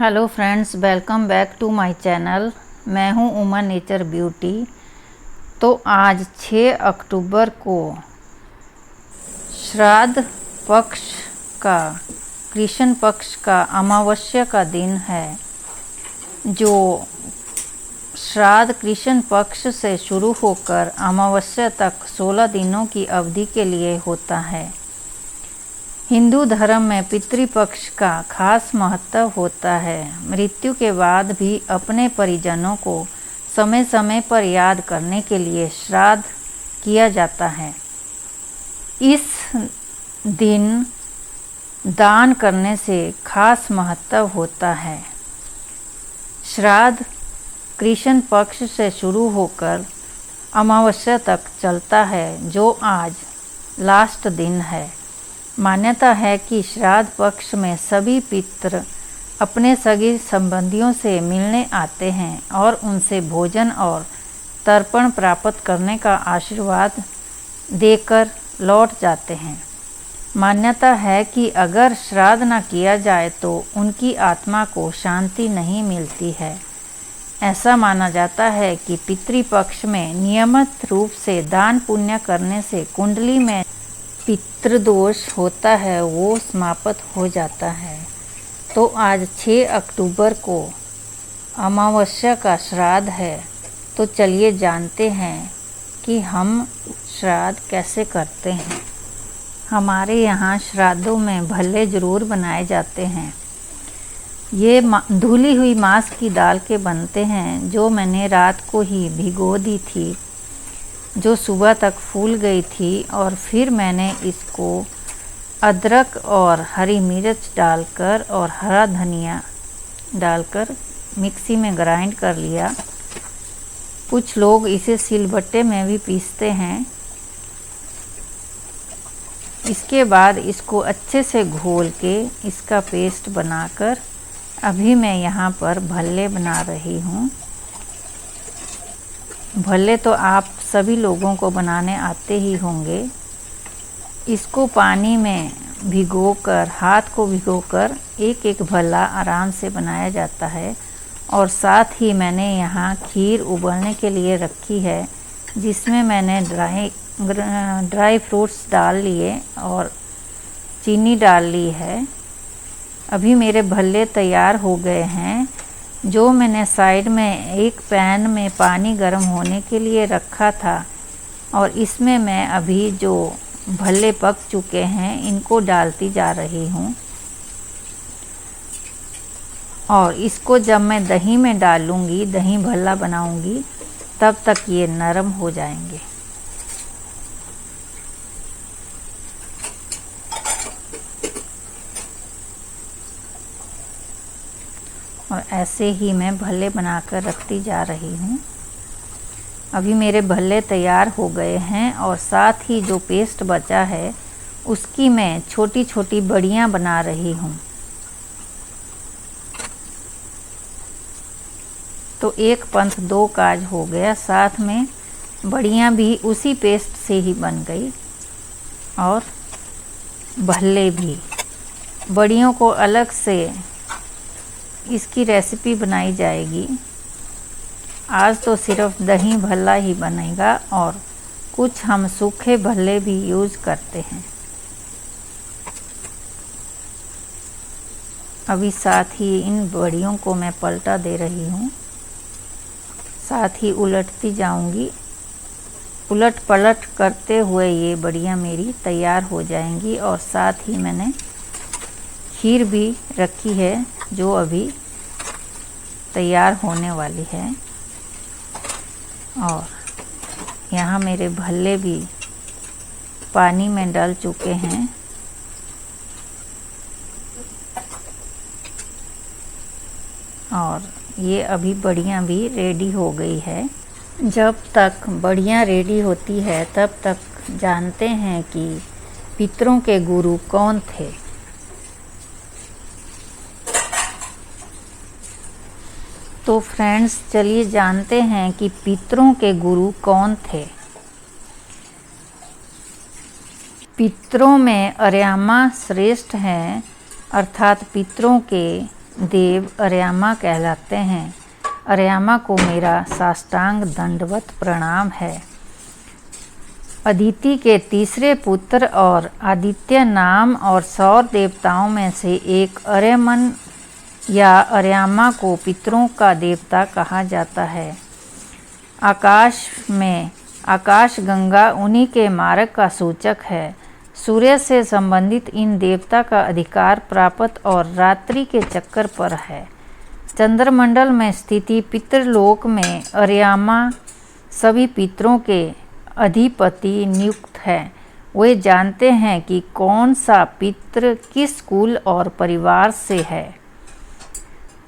Hello friends, welcome back to my channel. मैं हूं Uma nature beauty. तो आज 6 अक्टूबर को श्राद्ध पक्ष का, कृष्ण पक्ष का अमावस्या का दिन है। जो श्राद्ध कृष्ण पक्ष से शुरू होकर अमावस्या तक 16 दिनों की अवधि के लिए होता है। हिंदू धर्म में पितृपक्ष का खास महत्व होता है। मृत्यु के बाद भी अपने परिजनों को समय समय पर याद करने के लिए श्राद्ध किया जाता है। इस दिन दान करने से खास महत्व होता है। श्राद्ध कृष्ण पक्ष से शुरू होकर अमावस्या तक चलता है, जो आज लास्ट दिन है। मान्यता है कि श्राद्ध पक्ष में सभी पितृ अपने सगे संबंधियों से मिलने आते हैं और उनसे भोजन और तर्पण प्राप्त करने का आशीर्वाद देकर लौट जाते हैं। मान्यता है कि अगर श्राद्ध न किया जाए तो उनकी आत्मा को शांति नहीं मिलती है। ऐसा माना जाता है कि पितृपक्ष में नियमित रूप से दान पुण्य करने से कुंडली में पितृदोष होता है, वो समाप्त हो जाता है। तो आज 6 अक्टूबर को अमावस्या का श्राद्ध है। तो चलिए जानते हैं कि हम श्राद्ध कैसे करते हैं। हमारे यहाँ श्राद्धों में भल्ले ज़रूर बनाए जाते हैं। ये धुली हुई मांस की दाल के बनते हैं, जो मैंने रात को ही भिगो दी थी, जो सुबह तक फूल गई थी। और फिर मैंने इसको अदरक और हरी मिर्च डालकर और हरा धनिया डालकर मिक्सी में ग्राइंड कर लिया। कुछ लोग इसे सिलबट्टे में भी पीसते हैं। इसके बाद इसको अच्छे से घोल के इसका पेस्ट बनाकर अभी मैं यहाँ पर भल्ले बना रही हूँ। भल्ले तो आप सभी लोगों को बनाने आते ही होंगे। इसको पानी में भिगोकर, हाथ को भिगोकर एक एक भल्ला आराम से बनाया जाता है। और साथ ही मैंने यहाँ खीर उबलने के लिए रखी है, जिसमें मैंने ड्राई फ्रूट्स डाल लिए और चीनी डाल ली है। अभी मेरे भल्ले तैयार हो गए हैं। जो मैंने साइड में एक पैन में पानी गर्म होने के लिए रखा था, और इसमें मैं अभी जो भल्ले पक चुके हैं इनको डालती जा रही हूँ। और इसको जब मैं दही में डालूँगी, दही भल्ला बनाऊँगी, तब तक ये नरम हो जाएंगे। और ऐसे ही मैं भल्ले बनाकर रखती जा रही हूँ। अभी मेरे भल्ले तैयार हो गए हैं और साथ ही जो पेस्ट बचा है उसकी मैं छोटी छोटी बड़ियाँ बना रही हूँ। तो एक पंथ दो काज हो गया, साथ में बड़ियाँ भी उसी पेस्ट से ही बन गई और भल्ले भी। बड़ियों को अलग से इसकी रेसिपी बनाई जाएगी। आज तो सिर्फ दही भल्ला ही बनेगा और कुछ हम सूखे भल्ले भी यूज़ करते हैं। अभी साथ ही इन बड़ियों को मैं पलटा दे रही हूँ, साथ ही उलटती जाऊंगी। उलट पलट करते हुए ये बड़ियाँ मेरी तैयार हो जाएंगी। और साथ ही मैंने खीर भी रखी है, जो अभी तैयार होने वाली है। और यहाँ मेरे भल्ले भी पानी में डल चुके हैं। और ये अभी बड़ियाँ भी रेडी हो गई है। जब तक बड़ियाँ रेडी होती है तब तक जानते हैं कि पितरों के गुरु कौन थे। तो फ्रेंड्स, चलिए जानते हैं कि पितरों के गुरु कौन थे। पितरों में अर्यामा श्रेष्ठ हैं, अर्थात पितरों के देव अर्यामा कहलाते हैं। अर्यामा को मेरा साष्टांग दंडवत प्रणाम है। अदिति के तीसरे पुत्र और आदित्य नाम और सौर देवताओं में से एक अर्यमन या अर्यामा को पितरों का देवता कहा जाता है। आकाश में आकाश गंगा उन्हीं के मार्ग का सूचक है। सूर्य से संबंधित इन देवता का अधिकार प्राप्त और रात्रि के चक्कर पर है। चंद्रमंडल में स्थिति पितृलोक में अर्यामा सभी पितरों के अधिपति नियुक्त है। वे जानते हैं कि कौन सा पितृ किस कुल और परिवार से है।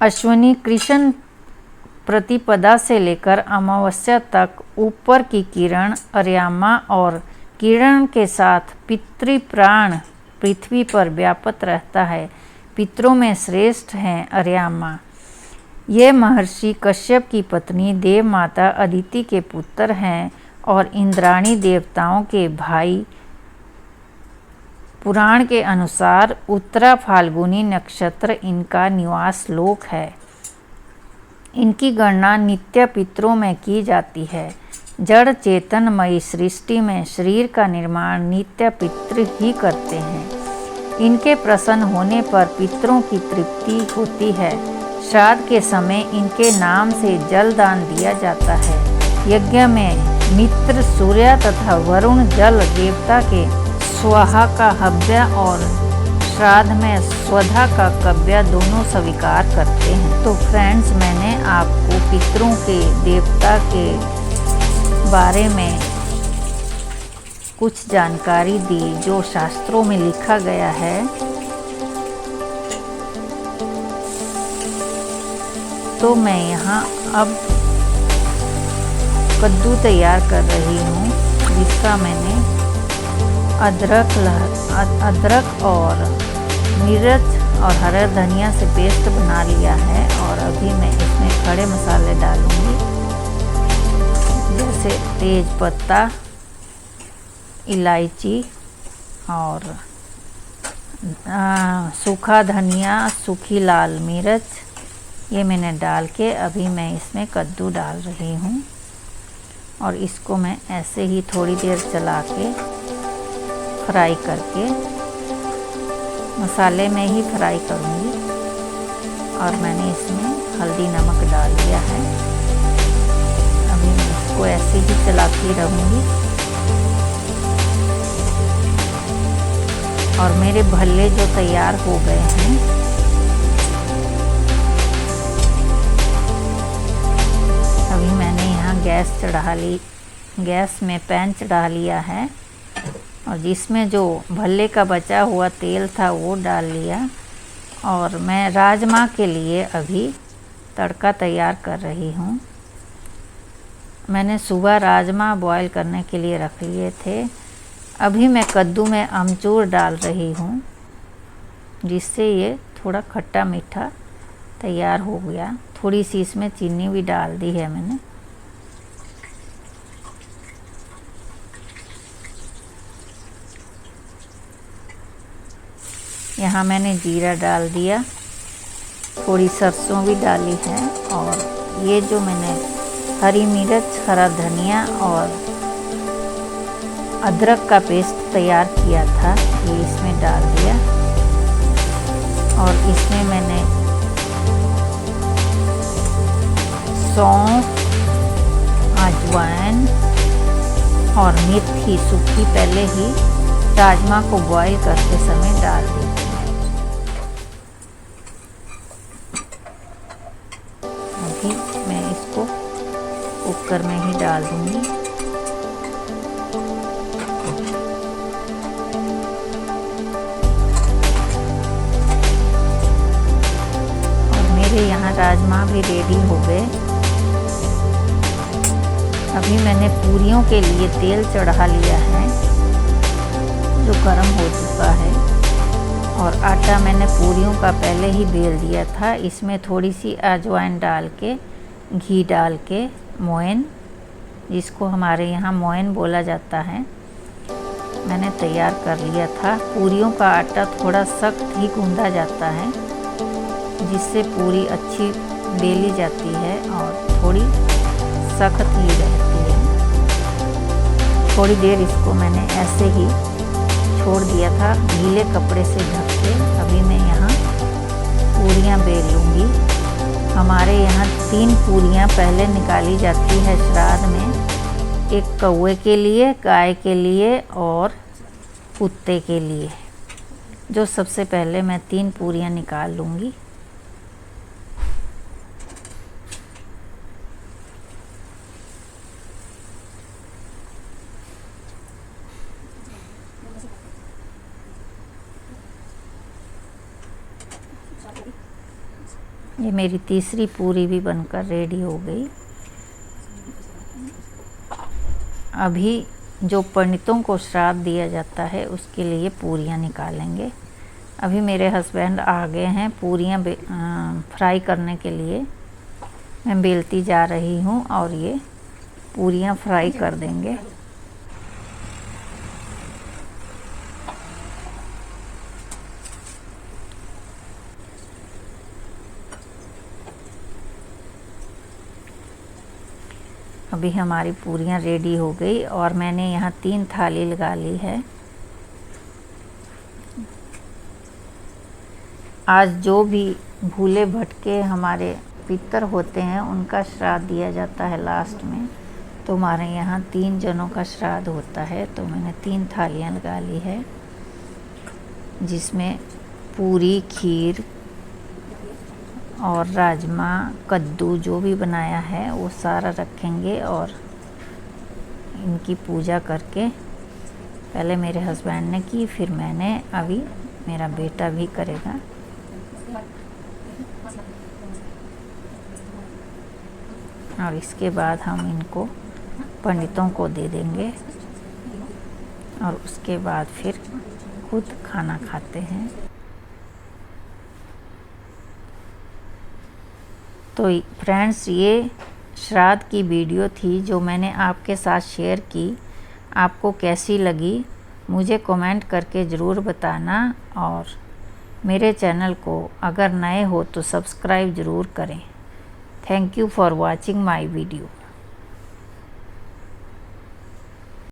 अश्विनी कृष्ण प्रतिपदा से लेकर अमावस्या तक ऊपर की किरण अर्यामा और किरण के साथ पितृप्राण पृथ्वी पर व्याप्त रहता है। पितरों में श्रेष्ठ हैं अर्यामा। ये महर्षि कश्यप की पत्नी देव माता अदिति के पुत्र हैं और इंद्राणी देवताओं के भाई। पुराण के अनुसार उत्तरा फाल्गुनी नक्षत्र इनका निवास लोक है। इनकी गणना नित्य पितरों में की जाती है। जड़ चेतनमयी सृष्टि में शरीर का निर्माण नित्य पितृ ही करते हैं। इनके प्रसन्न होने पर पितरों की तृप्ति होती है। श्राद्ध के समय इनके नाम से जल दान दिया जाता है। यज्ञ में मित्र सूर्य तथा वरुण जल देवता के स्वाहा का हव्य और श्राद्ध में स्वधा का कव्य दोनों स्वीकार करते हैं। तो फ्रेंड्स, मैंने आपको पितरों के देवता के बारे में कुछ जानकारी दी जो शास्त्रों में लिखा गया है। तो मैं यहाँ अब कद्दू तैयार कर रही हूँ, जिसका मैंने अदरक और मिर्च और हरा धनिया से पेस्ट बना लिया है। और अभी मैं इसमें खड़े मसाले डालूँगी, जैसे तेज पत्ता, इलायची और सूखा धनिया, सूखी लाल मिर्च। ये मैंने डाल के अभी मैं इसमें कद्दू डाल रही हूँ और इसको मैं ऐसे ही थोड़ी देर चला के फ्राई करके मसाले में ही फ्राई करूँगी। और मैंने इसमें हल्दी नमक डाल दिया है। अभी मैं इसको ऐसे ही चलाती रहूँगी। और मेरे भल्ले जो तैयार हो गए हैं, अभी मैंने यहाँ गैस में पैन चढ़ा लिया है और जिसमें जो भल्ले का बचा हुआ तेल था वो डाल लिया। और मैं राजमा के लिए अभी तड़का तैयार कर रही हूँ। मैंने सुबह राजमा बॉईल करने के लिए रख लिए थे। अभी मैं कद्दू में अमचूर डाल रही हूँ, जिससे ये थोड़ा खट्टा मीठा तैयार हो गया। थोड़ी सी इसमें चीनी भी डाल दी है मैंने। यहाँ मैंने जीरा डाल दिया, थोड़ी सरसों भी डाली है। और ये जो मैंने हरी मिर्च, हरा धनिया और अदरक का पेस्ट तैयार किया था, ये इसमें डाल दिया। और इसमें मैंने सौंफ, अजवाइन और मेथी सूखी पहले ही राजमा को बॉईल करते समय डाल दी। अभी मैं इसको कुकर में ही डाल दूंगी। और मेरे यहाँ राजमा भी रेडी हो गए। अभी मैंने पूरियों के लिए तेल चढ़ा लिया है जो गर्म हो चुका है। और आटा मैंने पूरियों का पहले ही बेल दिया था। इसमें थोड़ी सी अजवाइन डाल के, घी डाल के, मोयन, जिसको हमारे यहाँ मोयन बोला जाता है, मैंने तैयार कर लिया था। पूरियों का आटा थोड़ा सख्त ही गूंदा जाता है। जिससे पूरी अच्छी बेली जाती है और थोड़ी सख्त ही रहती है। थोड़ी देर इसको मैंने ऐसे ही छोड़ दिया था गीले कपड़े से ढक के। अभी मैं यहाँ पूरियाँ बेल लूँगी। हमारे यहाँ 3 पूरियाँ पहले निकाली जाती है श्राद्ध में, एक कौवे के लिए, गाय के लिए और कुत्ते के लिए। जो सबसे पहले मैं 3 पूरियाँ निकाल लूँगी। ये मेरी तीसरी पूरी भी बनकर रेडी हो गई। अभी जो पंडितों को श्राद्ध दिया जाता है उसके लिए पूरियाँ निकालेंगे। अभी मेरे हस्बैंड आ गए हैं पूरियाँ फ्राई करने के लिए। मैं बेलती जा रही हूँ और ये पूरियाँ फ्राई कर देंगे। अभी हमारी पूरियाँ रेडी हो गई और मैंने यहाँ 3 थाली लगा ली है। आज जो भी भूले भटके हमारे पितर होते हैं उनका श्राद्ध दिया जाता है लास्ट में। तो हमारे यहाँ 3 जनों का श्राद्ध होता है, तो मैंने 3 थालियाँ लगा ली है, जिसमें पूरी, खीर और राजमा, कद्दू जो भी बनाया है वो सारा रखेंगे। और इनकी पूजा करके पहले मेरे हस्बैंड ने की, फिर मैंने, अभी मेरा बेटा भी करेगा। और इसके बाद हम इनको पंडितों को दे देंगे और उसके बाद फिर खुद खाना खाते हैं। तो फ्रेंड्स, ये श्राद्ध की वीडियो थी जो मैंने आपके साथ शेयर की। आपको कैसी लगी मुझे कमेंट करके ज़रूर बताना, और मेरे चैनल को अगर नए हो तो सब्सक्राइब ज़रूर करें। Thank you for watching my video.